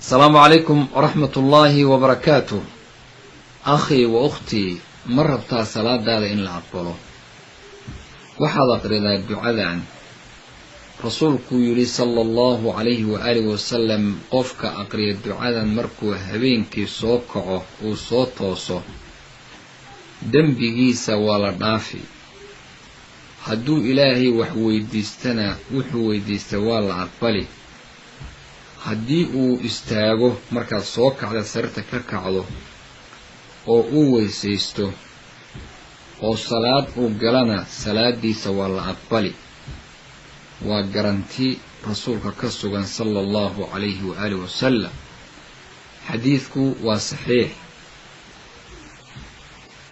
السلام عليكم ورحمة الله وبركاته. أخي وأختي مربتا صلاة دادا إن العقبله waxaad aqridaa ducadan rasuulku yiri sallallahu alayhi wa alihi wasallam qofka aqriya ducadan markuu habeenkii soo kaco uu soo tooso dambigiisa waa la dhaafi hadduu ilaahay wax weydiistana wuxuu weydiista waa la aqbali haddii uu istaago markaad soo kacda sarta ka kacdo oo uu weysaysto oo salaad uu galana salaadiisa waa la aqbali waa garanti rasuulka ka sugan sallallahu alayhi wa alihi wasallam xadiidku waa saxiix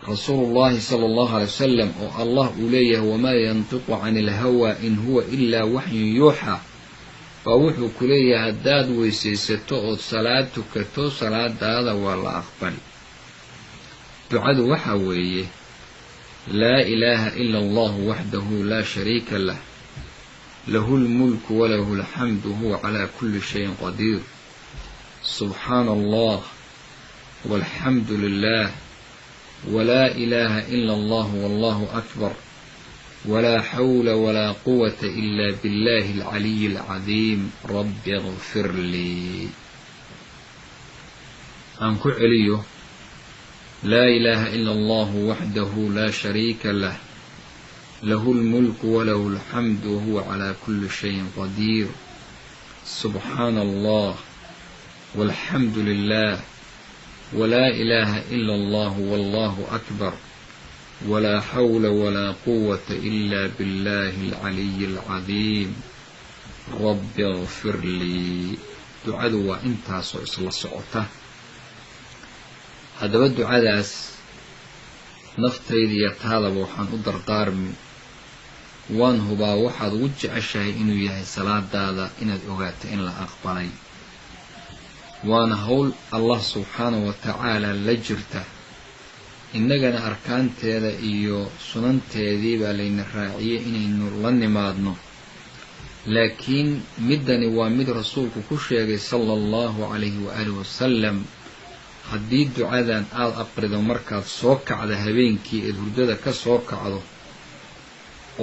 rasuulullaahi sallallahu alayhi wasallam oo allah uu leeyahay wamaa yantiqu canil hawa in huwa ilaa waxyun yuuxa waa wuxuu ku leeyahay haddaad weysaysato ood salaad tukato salaadaada waa la aqbali ducadu waxaa weeye لا إله إلا الله وحده لا شريك له له الملك وله الحمد هو على كل شيء قدير سبحان الله والحمد لله ولا إله إلا الله والله أكبر ولا حول ولا قوة إلا بالله العلي العظيم رب اغفر لي أنكو عليه لا إله إلا الله وحده لا شريك له له الملك وله الحمد وهو على كل شيء قدير سبحان الله والحمد لله ولا إله إلا الله والله أكبر ولا حول ولا قوة إلا بالله العلي العظيم رب اغفر لي دعاء وإنت صلى صعوته haddaba ducadaas naftayda iyo taadaba waxaan u dardaarmi waan hubaa waxaad ugu jeceshahay inuu yahay salaadaada inaad ogaato in la aqbalay waana howl allah subxaanahu wa tacaala la jirta innagana arkaanteeda iyo sunanteedii baa layna raaciyey inaynu la nimaadno laakiin middani waa mid rasuulku ku sheegay sala allahu calayhi wa aalihi wasalam haddii ducadan aad aqrido markaad soo kacda habeenkii eed hurdada ka soo kacdo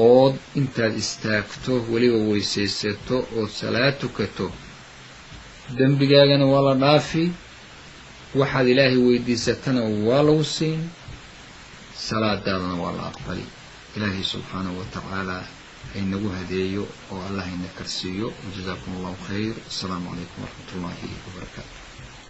ood intaad istaagto weliba weysaysato ood salaad tukato dembigaagana waa la dhaafi waxaad ilaahay weydiisatana waa lagu siin salaadaadana waa la aqbali ilaahay subxaanahu wa tacaala haynagu hadeeyo oo allah hayna karsiiyo wajazaakum allahu khayr assalaamu calaykum waraxmatullaahi wabarakaatu